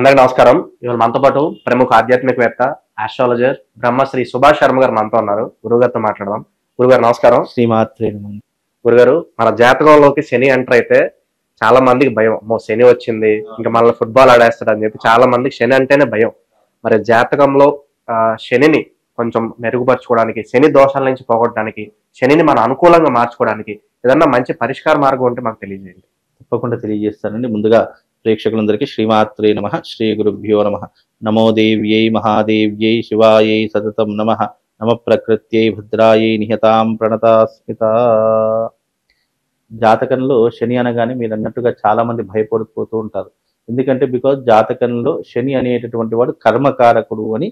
అందరికి నమస్కారం. ఇవాళ మనతో పాటు ప్రముఖ ఆధ్యాత్మికవేత్త, ఆస్ట్రాలజర్ బ్రహ్మశ్రీ సుభాష్ శర్మ గారు మనతో ఉన్నారు. గురుగారితో మాట్లాడదాం. గురుగారు నమస్కారం. శ్రీమాత్రే. గురుగారు, మన జాతకంలోకి శని ఎంటర్ అయితే చాలా మందికి భయం. శని వచ్చింది, ఇంకా మళ్ళీ ఫుట్బాల్ ఆడేస్తాడు అని చెప్పి చాలా మందికి శని అంటేనే భయం. మరి జాతకంలో శనిని కొంచెం మెరుగుపరచుకోవడానికి, శని దోషాల నుంచి పోగొట్టడానికి, శనిని మన అనుకూలంగా మార్చుకోవడానికి ఏదన్నా మంచి పరిష్కార మార్గం ఉంటే మాకు తెలియజేయండి. తప్పకుండా తెలియజేస్తానండి. ముందుగా ప్రేక్షకులందరికీ శ్రీమాత్రే నమః, శ్రీ గురుభ్యో నమః. నమో దేవ్యై మహాదేవ్యై శివాయై సతతం నమః. నమ ప్రకృత్యై భద్రాయై నిహతాం ప్రణతాస్మిత. జాతకంలో శని అనగానే మీరు అన్నట్టుగా చాలా మంది భయపడిపోతూ ఉంటారు. ఎందుకంటే బికాజ్ జాతకంలో శని అనేటటువంటి వాడు కర్మకారకుడు అని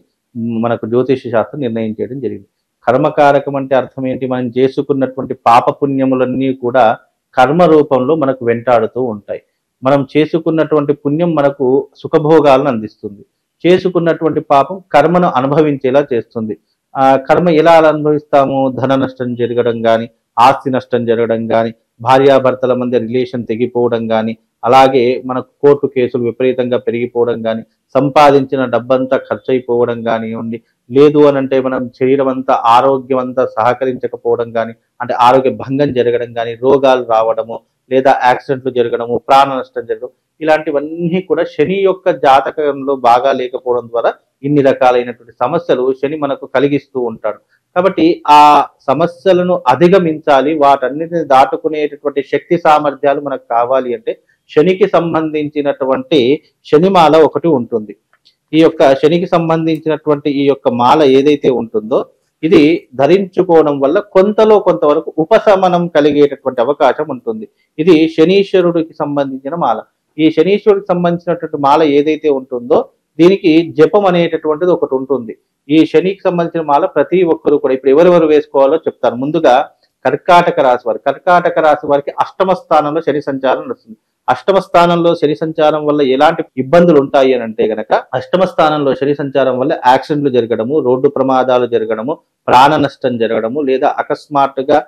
మనకు జ్యోతిష శాస్త్రం నిర్ణయం చేయడం జరిగింది. కర్మకారకం అంటే అర్థం ఏంటి? మనం చేసుకున్నటువంటి పాపపుణ్యములన్నీ కూడా కర్మ రూపంలో మనకు వెంటాడుతూ ఉంటాయి. మనం చేసుకున్నటువంటి పుణ్యం మనకు సుఖభోగాలను అందిస్తుంది, చేసుకున్నటువంటి పాపం కర్మను అనుభవించేలా చేస్తుంది. ఆ కర్మ ఎలా అనుభవిస్తాము? ధన నష్టం జరగడం కానీ, ఆస్తి నష్టం జరగడం కానీ, భార్యాభర్తల మధ్య రిలేషన్ తెగిపోవడం కానీ, అలాగే మనకు కోర్టు కేసులు విపరీతంగా పెరిగిపోవడం కానీ, సంపాదించిన డబ్బంతా ఖర్చు అయిపోవడం కానివ్వండి, లేదు అని అంటే మనం శరీరం అంతా ఆరోగ్యం అంతా సహకరించకపోవడం కానీ, అంటే ఆరోగ్య భంగం జరగడం కానీ, రోగాలు రావడము, లేదా యాక్సిడెంట్లు జరగడము, ప్రాణ నష్టం జరగడం, ఇలాంటివన్నీ కూడా శని యొక్క జాతకంలో బాగా లేకపోవడం ద్వారా ఇన్ని రకాలైనటువంటి సమస్యలు శని మనకు కలిగిస్తూ ఉంటాడు. కాబట్టి ఆ సమస్యలను అధిగమించాలి, వాటన్నిటిని దాటుకునేటటువంటి శక్తి సామర్థ్యాలు మనకు కావాలి అంటే శనికి సంబంధించినటువంటి శనిమాల ఒకటి ఉంటుంది. ఈ యొక్క శనికి సంబంధించినటువంటి ఈ యొక్క మాల ఏదైతే ఉంటుందో ఇది ధరించుకోవడం వల్ల కొంతవరకు ఉపశమనం కలిగేటటువంటి అవకాశం ఉంటుంది. ఇది శనీశ్వరుడికి సంబంధించిన మాల. ఈ శనీశ్వరుడికి సంబంధించినటువంటి మాల ఏదైతే ఉంటుందో దీనికి జపం అనేటటువంటిది ఒకటి ఉంటుంది. ఈ శనికి సంబంధించిన మాల ప్రతి ఒక్కరు కూడా ఇప్పుడు ఎవరెవరు వేసుకోవాలో చెప్తారు. ముందుగా కర్కాటక రాశి వారికి అష్టమ స్థానంలో శని సంచారం నడుస్తుంది. అష్టమ స్థానంలో శని సంచారం వల్ల ఎలాంటి ఇబ్బందులు ఉంటాయి అని అంటే గనక, అష్టమ స్థానంలో శని సంచారం వల్ల యాక్సిడెంట్లు జరగడము, రోడ్డు ప్రమాదాలు జరగడము, ప్రాణ నష్టం జరగడము, లేదా అకస్మాత్తుగా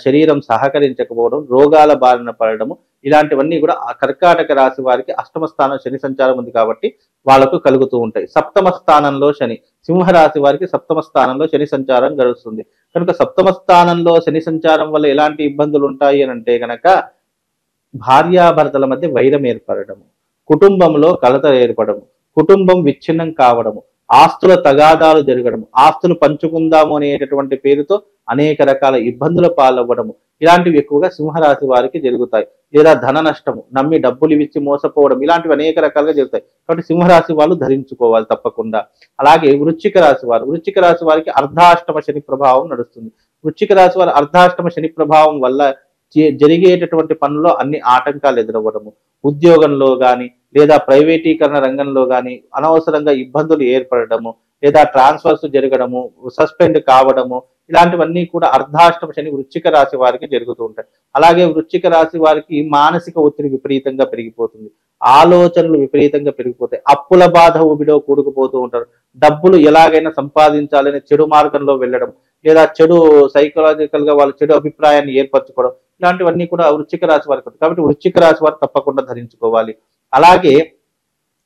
శరీరం సహకరించకపోవడం, రోగాల బారిన పడడము, ఇలాంటివన్నీ కూడా ఆ కర్కాటక రాశి వారికి అష్టమ స్థానం శని సంచారం ఉంది కాబట్టి వాళ్ళకు కలుగుతూ ఉంటాయి. సప్తమ స్థానంలో శని, సింహరాశి వారికి సప్తమ స్థానంలో శని సంచారం గడుస్తుంది. కనుక సప్తమ స్థానంలో శని సంచారం వల్ల ఎలాంటి ఇబ్బందులు ఉంటాయి అని అంటే గనక, భార్యాభర్తల మధ్య వైరం ఏర్పడము, కుటుంబంలో కలత ఏర్పడము, కుటుంబం విచ్ఛిన్నం కావడము, ఆస్తుల తగాదాలు జరగడము, ఆస్తులు పంచుకుందాము అనేటటువంటి పేరుతో అనేక రకాల ఇబ్బందుల పాలవ్వడము, ఇలాంటివి ఎక్కువగా సింహరాశి వారికి జరుగుతాయి. లేదా ధన నష్టము, నమ్మి డబ్బులు ఇచ్చి మోసపోవడం, ఇలాంటివి అనేక రకాలుగా జరుగుతాయి. కాబట్టి సింహరాశి వాళ్ళు ధరించుకోవాలి తప్పకుండా. అలాగే వృశ్చిక రాశి వారికి అర్ధాష్టమ శని ప్రభావం నడుస్తుంది. వృశ్చిక రాశి వారి అర్ధాష్టమ శని ప్రభావం వల్ల జరిగేటటువంటి పనుల్లో అన్ని ఆటంకాలు ఎదురవ్వడము, ఉద్యోగంలో కానీ లేదా ప్రైవేటీకరణ రంగంలో కానీ అనవసరంగా ఇబ్బందులు ఏర్పడము, లేదా ట్రాన్స్ఫర్స్ జరగడము, సస్పెండ్ కావడము, ఇలాంటివన్నీ కూడా అర్ధాష్టమ శని వృశ్చిక రాశి వారికి జరుగుతూ ఉంటాయి. అలాగే వృశ్చిక రాశి వారికి మానసిక ఒత్తిడి విపరీతంగా పెరిగిపోతుంది, ఆలోచనలు విపరీతంగా పెరిగిపోతాయి, అప్పుల బాధ ఊబిలో కూడుకుపోతూ ఉంటారు, డబ్బులు ఎలాగైనా సంపాదించాలని చెడు మార్గంలో వెళ్ళడం, లేదా చెడు సైకలాజికల్ గా వాళ్ళ చెడు అభిప్రాయాన్ని ఏర్పరచుకోవడం, ఇలాంటివన్నీ కూడా వృశ్చిక రాశి వారికి. కాబట్టి వృశ్చిక రాశి వారు తప్పకుండా ధరించుకోవాలి. అలాగే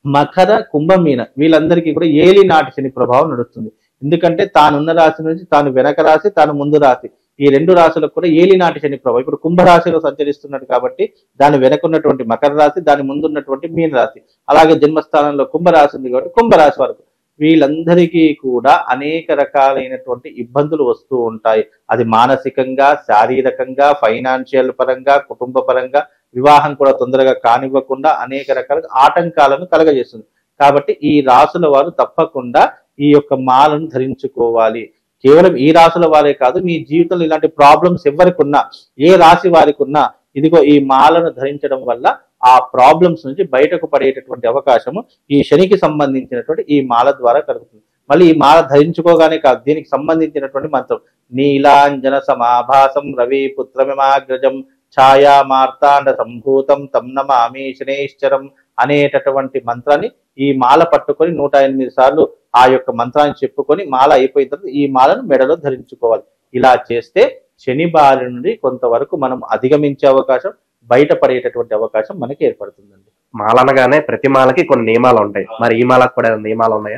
మకర, కుంభమీన వీళ్ళందరికీ కూడా ఏలినాటి శని ప్రభావం నడుస్తుంది. ఎందుకంటే తానున్న రాశి నుంచి తాను వెనక రాశి, తాను ముందు రాశి, ఈ రెండు రాశులకు కూడా ఏలినాటి శని ప్రభావం. ఇప్పుడు కుంభరాశిలో సంచరిస్తున్నాడు కాబట్టి దాని వెనకున్నటువంటి మకర రాశి, దాని ముందున్నటువంటి మీన రాశి, అలాగే జన్మస్థానంలో కుంభరాశి ఉంది కాబట్టి కుంభరాశి వరకు వీళ్ళందరికీ కూడా అనేక రకాలైనటువంటి ఇబ్బందులు వస్తూ ఉంటాయి. అది మానసికంగా, శారీరకంగా, ఫైనాన్షియల్ పరంగా, కుటుంబ పరంగా, వివాహం కూడా తొందరగా కానివ్వకుండా అనేక రకాల ఆటంకాలను కలగజేస్తుంది. కాబట్టి ఈ రాసుల వారు తప్పకుండా ఈ యొక్క మాలను ధరించుకోవాలి. కేవలం ఈ రాసుల వారే కాదు, మీ జీవితంలో ఇలాంటి ప్రాబ్లమ్స్ ఎవరికి ఉన్నా, ఏ రాశి వారికి ఉన్నా, ఇదిగో ఈ మాలను ధరించడం వల్ల ఆ ప్రాబ్లమ్స్ నుంచి బయటకు పడేటటువంటి అవకాశము ఈ శనికి సంబంధించినటువంటి ఈ మాల ద్వారా కలుగుతుంది. మళ్ళీ ఈ మాల ధరించుకోగానే కాదు, దీనికి సంబంధించినటువంటి మంత్రం నీలాంజన సమాభాసం రవి పుత్రమిమాగ్రజం ఛాయా మార్తాండ సంభూతం తం నమామి శనేశ్వరం అనేటటువంటి మంత్రాన్ని ఈ మాల పట్టుకొని 108 సార్లు ఆ యొక్క మంత్రాన్ని చెప్పుకొని మాల అయిపోయిన తర్వాత ఈ మాలను మెడలో ధరించుకోవాలి. ఇలా చేస్తే శని బారి నుండి కొంతవరకు మనం అధిగమించే అవకాశం, బయటపడేటటువంటి అవకాశం మనకి ఏర్పడుతుందండి. మాల అనగానే ప్రతి మాలకి కొన్ని నియమాలు ఉంటాయి, మరి ఈ మాలకు కూడా ఏమైనా నియమాలు ఉన్నాయా?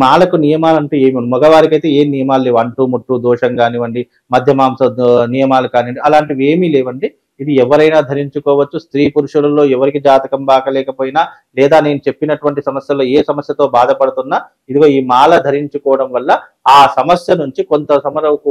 మాలకు నియమాలు అంటే ఏమి ఉండవు. మగవారికి అయితే ఏం నియమాలు లేవు. అంటూ ముట్టు దోషం కానివ్వండి, మధ్య మాంస నియమాలు కానివ్వండి, అలాంటివి ఏమీ లేవండి. ఇది ఎవరైనా ధరించుకోవచ్చు. స్త్రీ పురుషులలో ఎవరికి జాతకం బాగలేకపోయినా, లేదా నేను చెప్పినటువంటి సమస్యల్లో ఏ సమస్యతో బాధపడుతున్నా, ఇదిగో ఈ మాల ధరించుకోవడం వల్ల ఆ సమస్య నుంచి కొంత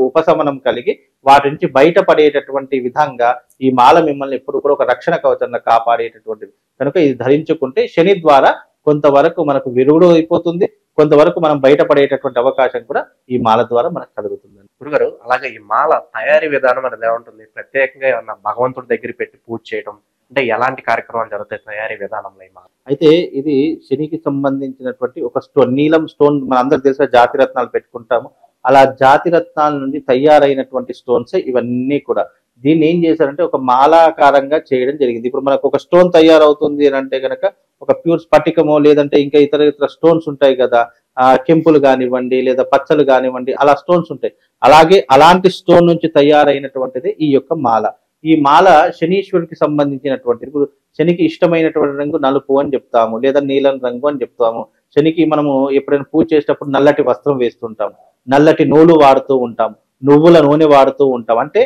ఉపశమనం కలిగి వాటి నుంచి బయటపడేటటువంటి విధంగా ఈ మాల మిమ్మల్ని ఎప్పుడు కూడా ఒక రక్షణ కవచంగా కాపాడేటటువంటిది. కనుక ఇది ధరించుకుంటే శని ద్వారా కొంతవరకు మనకు విరుగుడు అయిపోతుంది, కొంతవరకు మనం బయటపడేటటువంటి అవకాశం కూడా ఈ మాల ద్వారా మనకు కలుగుతుంది. గురుగారు, అలాగే ఈ మాల తయారీ విధానం అనేది ఎలా ఉంటుంది? ప్రత్యేకంగా ఏమన్నా భగవంతుడి దగ్గర పెట్టి పూజ చేయడం అంటే ఎలాంటి కార్యక్రమాలు జరుగుతాయి తయారీ విధానంలో ఈ మాల? అయితే ఇది శనికి సంబంధించినటువంటి ఒక స్టోన్, నీలం స్టోన్, మన అందరికి తెలిసిన జాతి రత్నాలు పెట్టుకుంటాము. అలా జాతి రత్నాల నుండి తయారైనటువంటి స్టోన్స్ ఇవన్నీ కూడా. దీన్ని ఏం చేశారంటే ఒక మాలాకారంగా చేయడం జరిగింది. ఇప్పుడు మనకు ఒక స్టోన్ తయారవుతుంది అని అంటే కనుక ఒక ప్యూర్ స్ఫటికమో లేదంటే ఇంకా ఇతర స్టోన్స్ ఉంటాయి కదా, కెంపులు కానివ్వండి లేదా పచ్చలు కానివ్వండి, అలా స్టోన్స్ ఉంటాయి. అలాగే అలాంటి స్టోన్ నుంచి తయారైనటువంటిది ఈ యొక్క మాల. ఈ మాల శనీశ్వరుడికి సంబంధించినటువంటిది. ఇప్పుడు శనికి ఇష్టమైనటువంటి రంగు నలుపు అని చెప్తాము, లేదా నీలం రంగు అని చెప్తాము. శనికి మనము ఎప్పుడైనా పూజ చేసేటప్పుడు నల్లటి వస్త్రం వేస్తుంటాం, నల్లటి నూలు వాడుతూ ఉంటాం, నువ్వుల నూనె వాడుతూ ఉంటాం. అంటే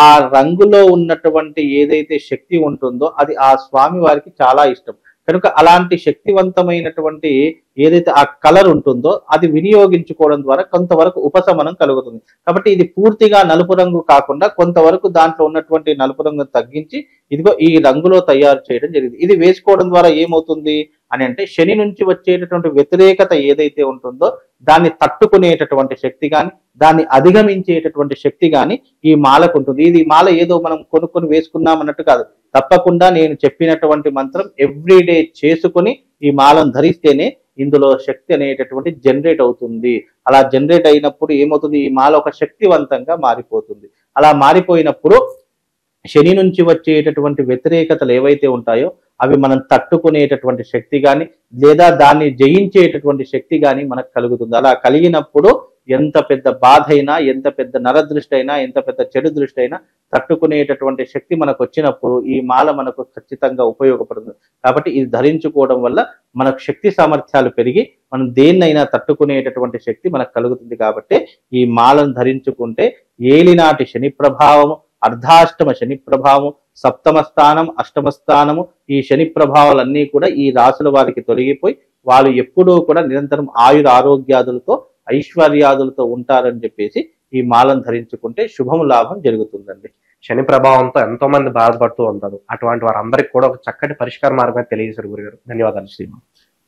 ఆ రంగులో ఉన్నటువంటి ఏదైతే శక్తి ఉంటుందో అది ఆ స్వామి వారికి చాలా ఇష్టం. కనుక అలాంటి శక్తివంతమైనటువంటి ఏదైతే ఆ కలర్ ఉంటుందో అది వినియోగించుకోవడం ద్వారా కొంతవరకు ఉపశమనం కలుగుతుంది. కాబట్టి ఇది పూర్తిగా నలుపు రంగు కాకుండా కొంతవరకు దాంట్లో ఉన్నటువంటి నలుపు రంగును తగ్గించి ఇదిగో ఈ రంగులో తయారు చేయడం జరిగింది. ఇది వేసుకోవడం ద్వారా ఏమవుతుంది అని అంటే శని నుంచి వచ్చేటటువంటి వ్యతిరేకత ఏదైతే ఉంటుందో దాన్ని తట్టుకునేటటువంటి శక్తి కానీ, దాన్ని అధిగమించేటటువంటి శక్తి కానీ ఈ మాలకు ఉంటుంది. ఇది మాల ఏదో మనం కొనుక్కొని వేసుకున్నాం అన్నట్టు కాదు. తప్పకుండా నేను చెప్పినటువంటి మంత్రం ఎవ్రీడే చేసుకుని ఈ మాలను ధరిస్తేనే ఇందులో శక్తి అనేటటువంటి జనరేట్ అవుతుంది. అలా జనరేట్ అయినప్పుడు ఏమవుతుంది, ఈ మాల ఒక శక్తివంతంగా మారిపోతుంది. అలా మారిపోయినప్పుడు శని నుంచి వచ్చేటటువంటి వ్యతిరేకతలు ఏవైతే ఉంటాయో అవి మనం తట్టుకునేటటువంటి శక్తి కానీ, లేదా దాన్ని జయించేటటువంటి శక్తి కానీ మనకు కలుగుతుంది. అలా కలిగినప్పుడు ఎంత పెద్ద బాధ అయినా, ఎంత పెద్ద నరదృష్టి అయినా, ఎంత పెద్ద చెడు దృష్టి అయినా తట్టుకునేటటువంటి శక్తి మనకు వచ్చినప్పుడు ఈ మాల మనకు ఖచ్చితంగా ఉపయోగపడుతుంది. కాబట్టి ఇది ధరించుకోవడం వల్ల మనకు శక్తి సామర్థ్యాలు పెరిగి మనం దేన్నైనా తట్టుకునేటటువంటి శక్తి మనకు కలుగుతుంది. కాబట్టి ఈ మాలను ధరించుకుంటే ఏలినాటి శని ప్రభావము, అర్ధాష్టమ శని ప్రభావం, సప్తమ స్థానం, అష్టమ స్థానము, ఈ శని ప్రభావాలన్నీ కూడా ఈ రాశుల వారికి తొలగిపోయి వాళ్ళు ఎప్పుడూ కూడా నిరంతరం ఆయుర ఆరోగ్యాదులతో ఐశ్వర్యాదులతో ఉంటారని చెప్పేసి ఈ మాలను ధరించుకుంటే శుభము లాభం జరుగుతుందండి. శని ప్రభావంతో ఎంతో మంది బాధపడుతూ ఉంటారు. అటువంటి వారందరికీ కూడా ఒక చక్కటి పరిష్కార మార్గాన్ని తెలియజేశారు గురుగారు. ధన్యవాదాలు. శ్రీమాన్.